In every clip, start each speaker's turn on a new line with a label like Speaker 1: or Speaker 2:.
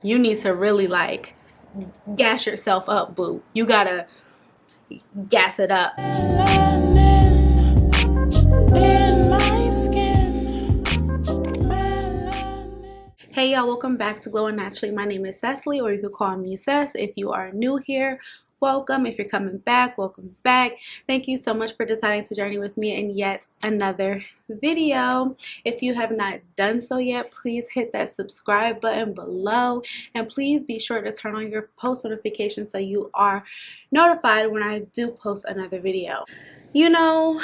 Speaker 1: You need to really like gas yourself up, boo. You gotta gas it up. Hey y'all, welcome back to Glowing Naturally. My name is Cecily, or you could call me Cess. If you are new here, welcome. If you're coming back, welcome back. Thank you so much for deciding to journey with me in yet another video. If you have not done so yet, please hit that subscribe button below, and please be sure to turn on your post notifications so you are notified when I do post another video. You know,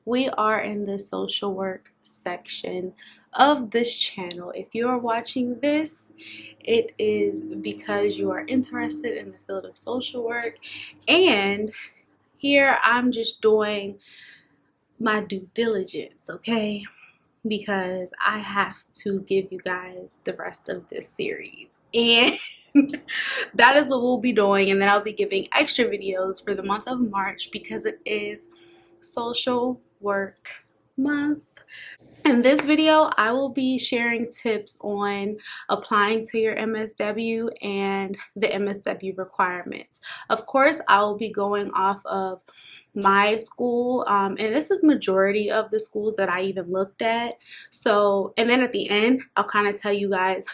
Speaker 1: we are in the social work section of this channel. If you are watching this, it is because you are interested in the field of social work, and here I'm just doing my due diligence, okay? Because I have to give you guys the rest of this series, and that is what we'll be doing. And then I'll be giving extra videos for the month of March because it is social work month. In this video, I will be sharing tips on applying to your MSW and the MSW requirements. Of course, I will be going off of my school, and this is majority of the schools that I even looked at. So, and then at the end, I'll kind of tell you guys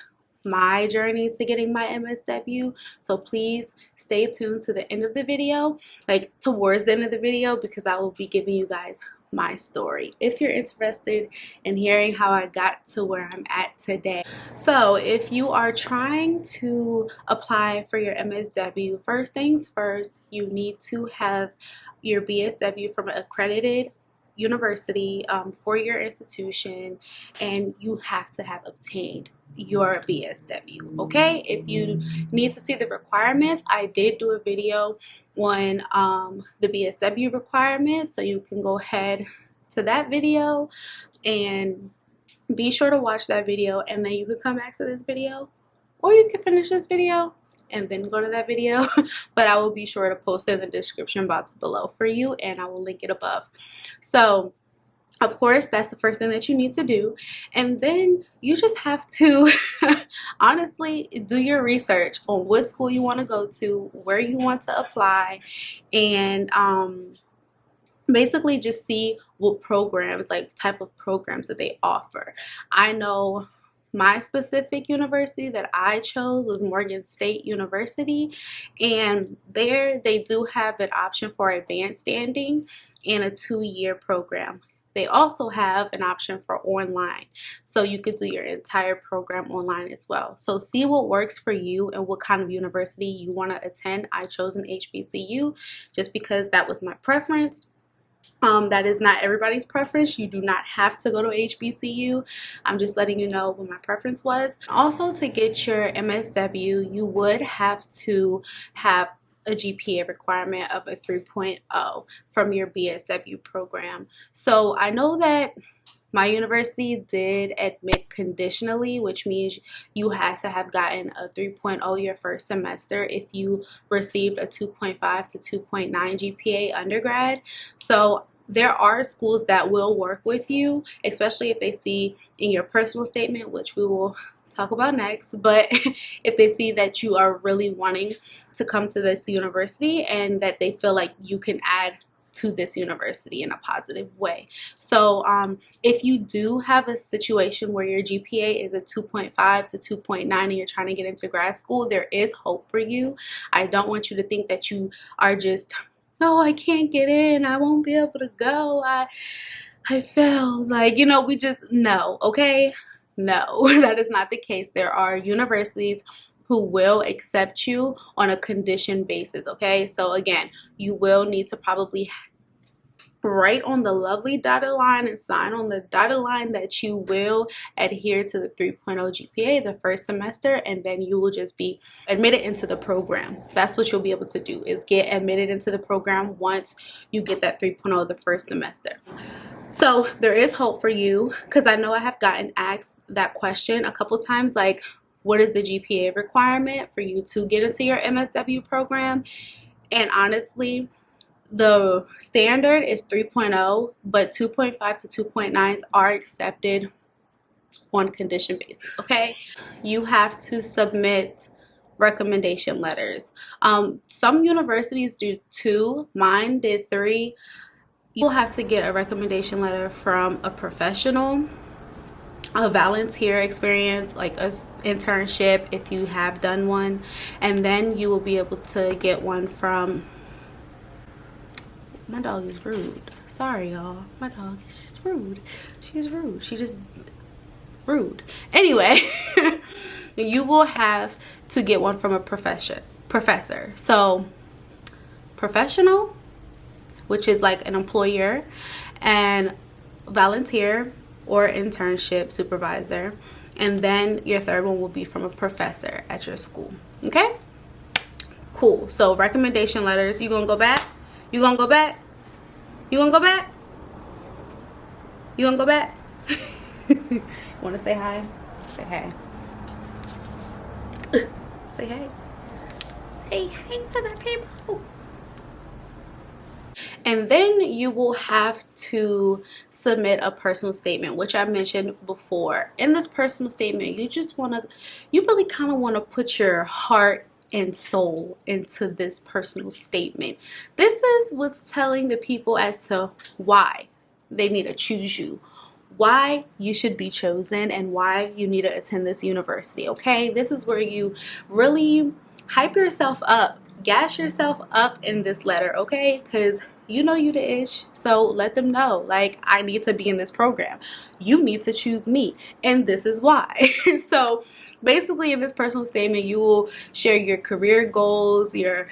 Speaker 1: my journey to getting my MSW. So please stay tuned to the end of the video, like towards the end of the video, because I will be giving you guys my story if you're interested in hearing how I got to where I'm at today. So if you are trying to apply for your MSW, first things first, you need to have your BSW from an accredited university, for your institution, and you have to have obtained your BSW. Okay, if you need to see the requirements, I did do a video on the BSW requirements, so you can go ahead to that video and be sure to watch that video, and then you can come back to this video, or you can finish this video and then go to that video. But I will be sure to post it in the description box below for you, and I will link it above. So of course, that's the first thing that you need to do. And then you just have to honestly do your research on what school you want to go to, where you want to apply, and basically just see what programs, like type of programs that they offer. I know my specific university that I chose was Morgan State University, and there they do have an option for advanced standing and a 2-year program. They also have an option for online, so you could do your entire program online as well. So see what works for you and what kind of university you want to attend. I chose an HBCU just because that was my preference. That is not everybody's preference. You do not have to go to HBCU. I'm just letting you know what my preference was. Also, to get your MSW, you would have to have a GPA requirement of a 3.0 from your BSW program. So I know that my university did admit conditionally, which means you had to have gotten a 3.0 your first semester if you received a 2.5 to 2.9 GPA undergrad. So there are schools that will work with you, especially if they see in your personal statement, which we will talk about next. But if they see that you are really wanting to come to this university and that they feel like you can add to this university in a positive way. So if you do have a situation where your GPA is a 2.5 to 2.9 and you're trying to get into grad school, there is hope for you. I don't want you to think that you are just, oh, I can't get in, I won't be able to go, I failed, like, you know, we just, no, okay? No, that is not the case. There are universities who will accept you on a condition basis, okay? So again, you will need to probably write on the lovely dotted line and sign on the dotted line that you will adhere to the 3.0 GPA the first semester, and then you will just be admitted into the program. That's what you'll be able to do, is get admitted into the program once you get that 3.0 the first semester. So there is hope for you, because I know I have gotten asked that question a couple times, like, what is the GPA requirement for you to get into your MSW program? And honestly, the standard is 3.0, but 2.5 to 2.9s are accepted on condition basis, okay? You have to submit recommendation letters. Some universities do 2, mine did 3. You will have to get a recommendation letter from a professional, a volunteer experience, like a internship if you have done one, and then you will be able to get one from, my dog is rude, sorry y'all, my dog is just rude, she's rude, she just rude. Anyway, you will have to get one from a professor. So professional, which is like an employer, and volunteer or internship supervisor, and then your third one will be from a professor at your school. Okay, cool. So recommendation letters, you gonna go back, you gonna go back, you gonna go back, you gonna go back. Want to say hi? Say hey. Say hey. Say hey to the people. And then you will have to submit a personal statement, which I mentioned before. In this personal statement, you really kind of want to put your heart and soul into this personal statement. This is what's telling the people as to why they need to choose you, why you should be chosen, and why you need to attend this university, okay? This is where you really hype yourself up, gas yourself up in this letter, okay? Because you know you the ish, so let them know, like, I need to be in this program. You need to choose me, and this is why. So basically in this personal statement, you will share your career goals, your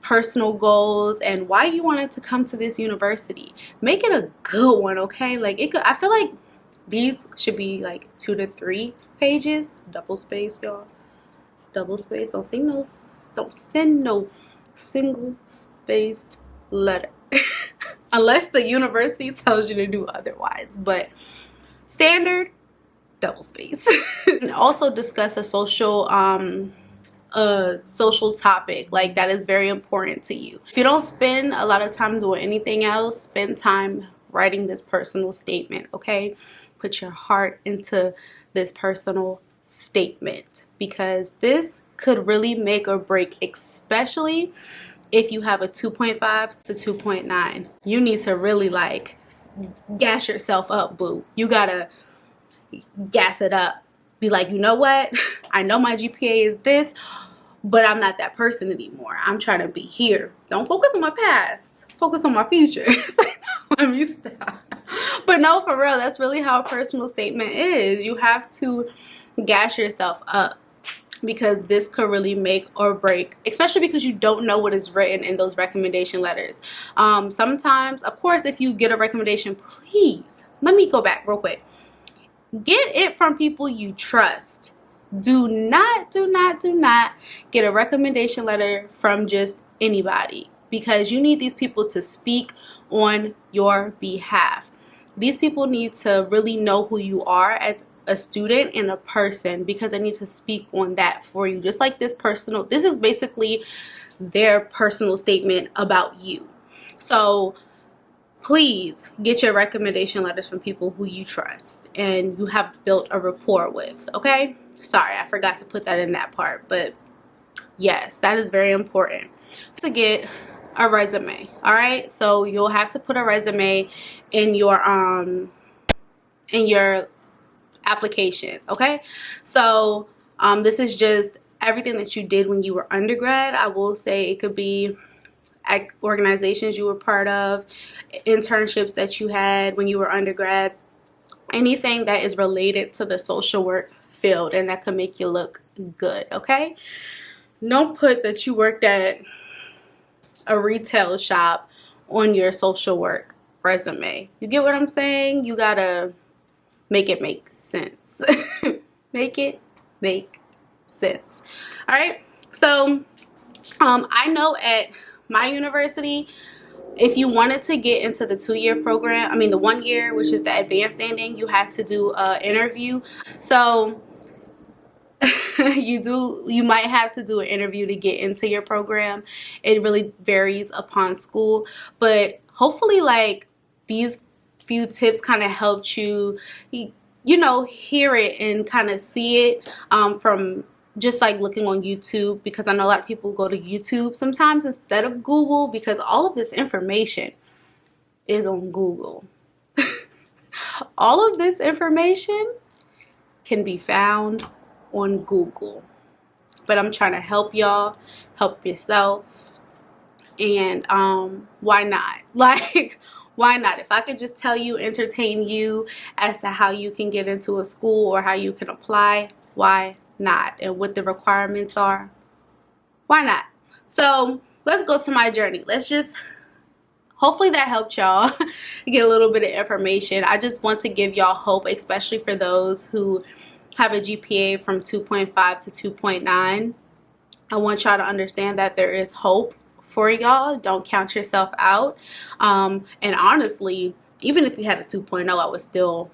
Speaker 1: personal goals, and why you wanted to come to this university. Make it a good one, okay? Like, I feel like these should be like 2 to 3 pages, double space, y'all, double space. Don't send no single spaced letter unless the university tells you to do otherwise, but standard double space. And also discuss a social topic like that is very important to you. If you don't spend a lot of time doing anything else, spend time writing this personal statement, okay? Put your heart into this personal statement, because this could really make or break, especially if you have a 2.5 to 2.9. You need to really like gas yourself up, boo. You gotta gas it up. Be like, you know what? I know my GPA is this, but I'm not that person anymore. I'm trying to be here. Don't focus on my past. Focus on my future. Let me stop. But no, for real, that's really how a personal statement is. You have to gas yourself up, because this could really make or break, especially because you don't know what is written in those recommendation letters. Sometimes, of course, if you get a recommendation, please, let me go back real quick. Get it from people you trust. Do not get a recommendation letter from just anybody, because you need these people to speak on your behalf. These people need to really know who you are as a student and a person, because they need to speak on that for you. Just like this is basically their personal statement about you. So please get your recommendation letters from people who you trust and you have built a rapport with, okay? Sorry, I forgot to put that in that part, but yes, that is very important to get a resume. All right, so you'll have to put a resume in your application, okay? So this is just everything that you did when you were undergrad. I will say it could be organizations you were part of, internships that you had when you were undergrad, anything that is related to the social work field and that could make you look good, okay? Don't put that you worked at a retail shop on your social work resume. You get what I'm saying? You gotta make it make sense. Make it make sense. All right, so I know at my university, if you wanted to get into the 2-year program, I mean the 1 year, which is the advanced standing, you had to do an interview. So you might have to do an interview to get into your program. It really varies upon school, but hopefully like these few tips kind of helped you you know, hear it and kind of see it from just like looking on YouTube, because I know a lot of people go to YouTube sometimes instead of Google, because all of this information is on Google. All of this information can be found on Google. But I'm trying to help y'all, help yourself, and why not? Like, why not? If I could just tell you, entertain you as to how you can get into a school or how you can apply, why not? And what the requirements are, why not? So let's go to my journey. Let's just, hopefully that helped y'all get a little bit of information. I just want to give y'all hope, especially for those who have a GPA from 2.5 to 2.9. I want y'all to understand that there is hope for y'all. Don't count yourself out. And honestly, even if you had a 2.0,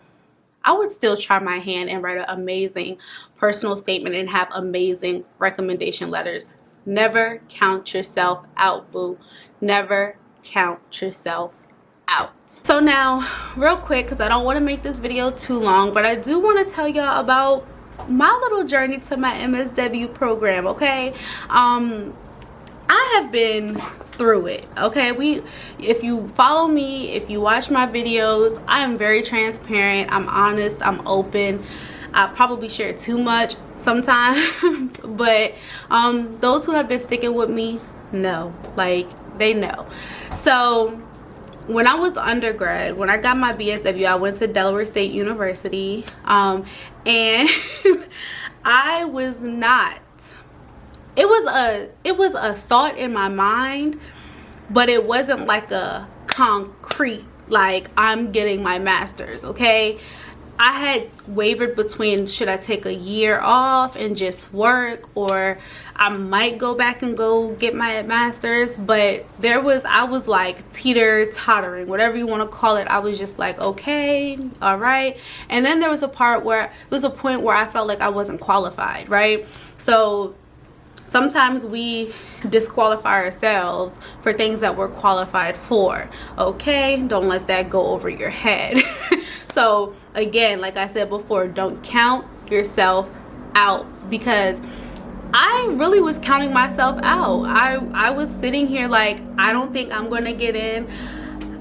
Speaker 1: I would still try my hand and write an amazing personal statement and have amazing recommendation letters. Never count yourself out, boo. Never count yourself out. So now, real quick, because I don't want to make this video too long, but I do want to tell y'all about my little journey to my MSW program, okay? I have been through it, okay? If you follow me, if you watch my videos, I am very transparent, I'm honest, I'm open. I probably share too much sometimes, but those who have been sticking with me know, like, they know. So when I was undergrad, when I got my BSW, I went to Delaware State University, and I was not, it was a thought in my mind, but it wasn't like a concrete, like, I'm getting my master's, okay? I had wavered between, should I take a year off and just work, or I might go back and go get my master's, but I was like teeter-tottering, whatever you want to call it. I was just like, okay, all right. And then there was a point where I felt like I wasn't qualified, right? So sometimes we disqualify ourselves for things that we're qualified for, okay? Don't let that go over your head. So again, like I said before, don't count yourself out, because I really was counting myself out. I was sitting here like, I don't think I'm going to get in.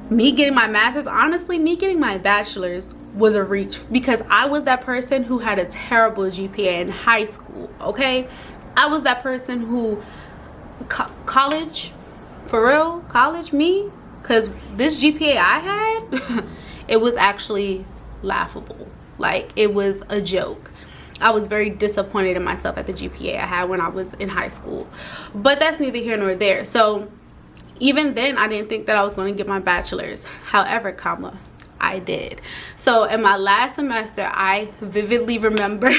Speaker 1: Me getting my master's, honestly, me getting my bachelor's was a reach, because I was that person who had a terrible GPA in high school, okay? I was that person who, college, for real, college, me, because this GPA I had, it was actually laughable. Like, it was a joke. I was very disappointed in myself at the GPA I had when I was in high school. But that's neither here nor there. So even then, I didn't think that I was going to get my bachelor's. However, I did. So in my last semester, I vividly remember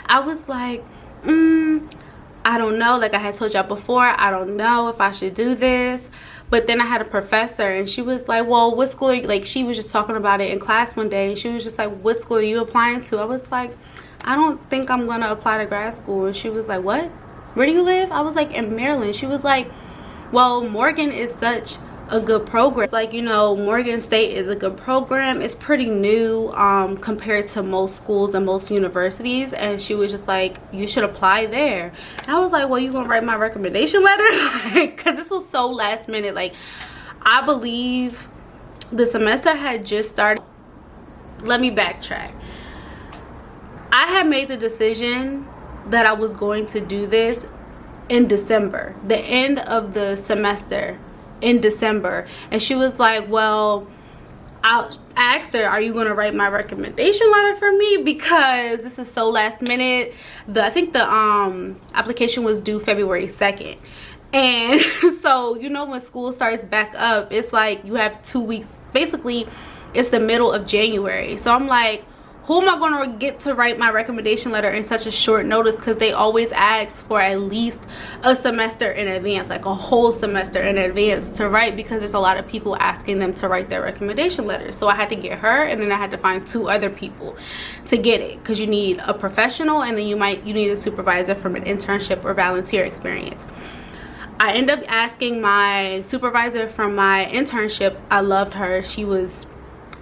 Speaker 1: I was like, I don't know, like I had told y'all before, I don't know if I should do this. But then I had a professor, and she was like, well, what school are you, like, she was just talking about it in class one day, and she was just like, what school are you applying to? I was like, I don't think I'm gonna apply to grad school. And she was like, what? Where do you live? I was like, in Maryland. She was like, well, Morgan is such a good program. It's like, you know, Morgan State is a good program. It's pretty new compared to most schools and most universities. And she was just like, you should apply there. And I was like, well, you gonna write my recommendation letter? Because this was so last minute. Like, I believe the semester had just started. Let me backtrack. I had made the decision that I was going to do this in December, the end of the semester in December. And she was like, well, I asked her, are you going to write my recommendation letter for me, because this is so last minute. I think the application was due February 2nd. And so, you know, when school starts back up, it's like you have 2 weeks. Basically, it's the middle of January. So I'm like, who am I going to get to write my recommendation letter in such a short notice? Because they always ask for at least a semester in advance, like a whole semester in advance to write, because there's a lot of people asking them to write their recommendation letters. So I had to get her, and then I had to find 2 other people to get it, because you need a professional, and then you need a supervisor from an internship or volunteer experience. I ended up asking my supervisor from my internship. I loved her. She was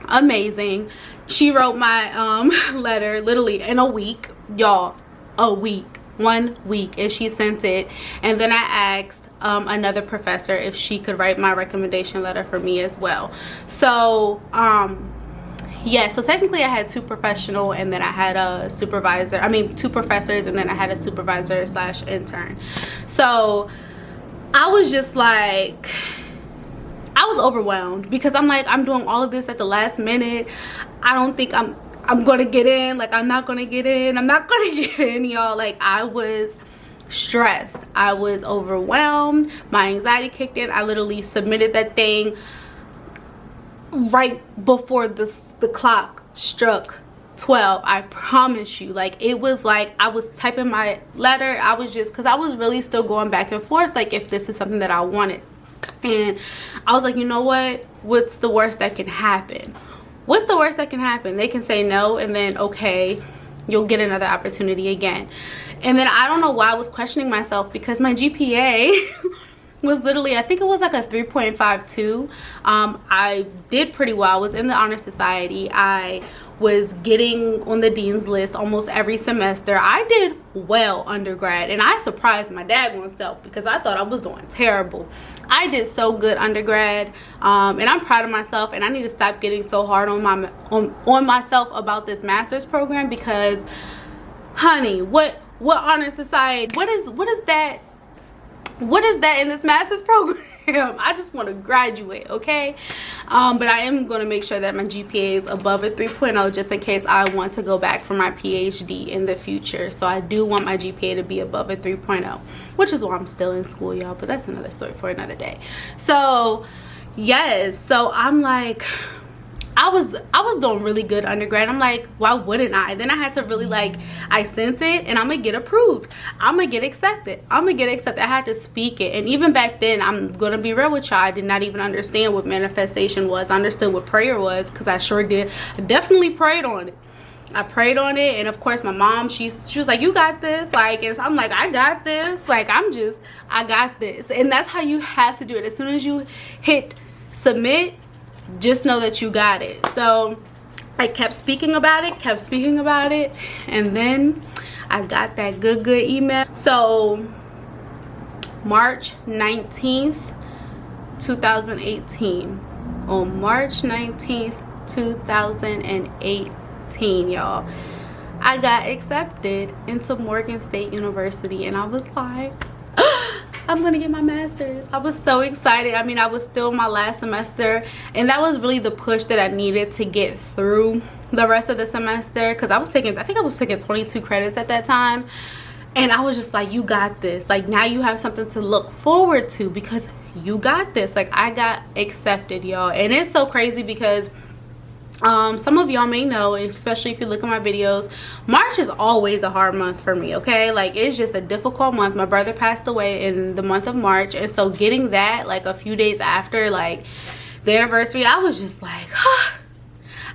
Speaker 1: amazing. She wrote my letter literally in a week, y'all. A week, 1 week, and she sent it. And then I asked another professor if she could write my recommendation letter for me as well. So yeah, so technically I had 2 professional, and then I had a supervisor, I mean 2 professors, and then I had a supervisor slash intern. So I was just like, I was overwhelmed, because I'm like, I'm doing all of this at the last minute. I don't think I'm gonna get in. Like, I'm not gonna get in. I'm not gonna get in, y'all. Like, I was stressed. I was overwhelmed. My anxiety kicked in. I literally submitted that thing right before the clock struck 12. I promise you. Like, it was like I was typing my letter. I was just, because I was really still going back and forth, like, if this is something that I wanted. And I was like, you know what? What's the worst that can happen? What's the worst that can happen? They can say no, and then, okay, you'll get another opportunity again. And then I don't know why I was questioning myself, because my GPA was literally, I think it was like a 3.52. I did pretty well. I was in the honor society. I was getting on the dean's list almost every semester. I did well undergrad, and I surprised my daggone self, because I thought I was doing terrible. I did so good undergrad, and I'm proud of myself, and I need to stop getting so hard on myself about this master's program, because honey, what honor society, what is that in this master's program? I just want to graduate, okay? But I am going to make sure that my GPA is above a 3.0, just in case I want to go back for my PhD in the future. So I do want my GPA to be above a 3.0, which is why I'm still in school, y'all. But that's another story for another day. So yes, so I'm like, I was doing really good undergrad. I'm like, why wouldn't I? Then I had to really, like, I sent it, and I'm gonna get approved. I'm gonna get accepted. I had to speak it. And even back then, I'm gonna be real with y'all, I did not even understand what manifestation was. I understood what prayer was, because I sure did. I definitely prayed on it. I prayed on it, and of course my mom, she was like, you got this. Like, and so I'm like, I got this. Like, I got this. And that's how you have to do it. As soon as you hit submit, just know that you got it. So I kept speaking about it, and then I got that good email. So March 19th 2018, on March 19th 2018, y'all, I got accepted into Morgan State University, and I was like, I'm gonna get my master's. I was so excited. I mean, I was still in my last semester, and that was really the push that I needed to get through the rest of the semester, because I think I was taking 22 credits at that time. And I was just like, you got this. Like, now you have something to look forward to, because you got this. Like, I got accepted, y'all. And it's so crazy, because some of y'all may know, especially if you look at my videos, March is always a hard month for me, okay? Like, it's just a difficult month. My brother passed away in the month of March, and so getting that, like, a few days after, like, the anniversary, I was just like,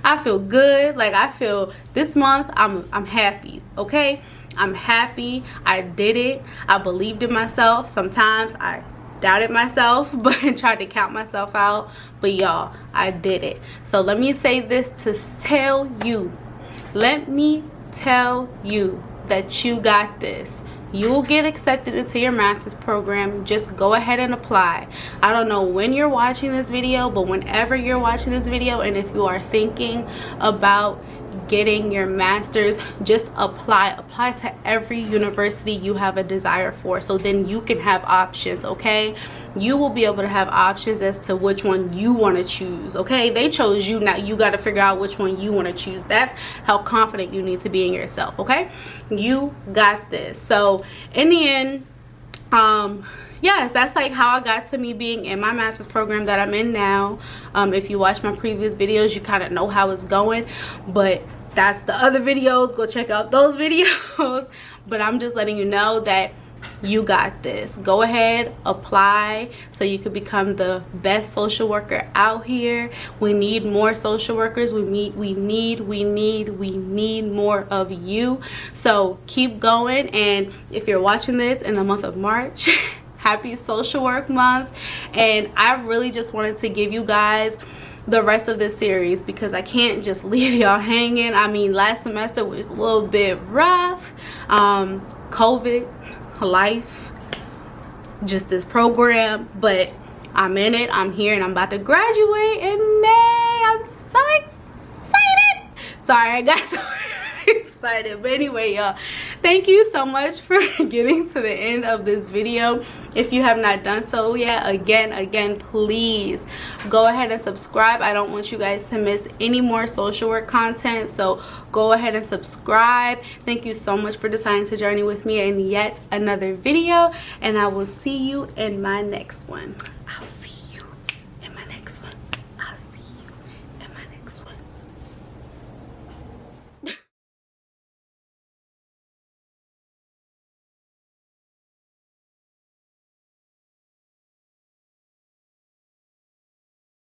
Speaker 1: I feel good. Like, I feel this month I'm happy, okay? I'm happy. I did it. I believed in myself. Sometimes I doubted myself, but tried to count myself out. But y'all, I did it. So let me say this to tell you. Let me tell you that you got this. You will get accepted into your master's program. Just go ahead and apply. I don't know when you're watching this video, but whenever you're watching this video, and if you are thinking about getting your master's, just apply to every university you have a desire for, so then you can have options, okay? You will be able to have options as to which one you want to choose, okay? They chose you, now you got to figure out which one you want to choose. That's how confident you need to be in yourself, okay? You got this. So in the end, yes, that's like how I got to me being in my master's program that I'm in now. If you watch my previous videos, you kind of know how it's going, but that's the other videos. Go check out those videos. But I'm just letting you know that you got this. Go ahead, apply, so you could become the best social worker out here. We need more social workers. We need more of you. So keep going. And if you're watching this in the month of March, happy social work month. And I really just wanted to give you guys the rest of this series because I can't just leave y'all hanging. I mean, last semester was a little bit rough. COVID, life, just this program, but I'm in it. I'm here and I'm about to graduate in May. I'm so excited. Sorry, I got so excited. But anyway, y'all, thank you so much for getting to the end of this video. If you have not done so yet, again, please go ahead and subscribe. I don't want you guys to miss any more social work content, so go ahead and subscribe. Thank you so much for deciding to journey with me in yet another video, and I will see you in my next one. I'll see you.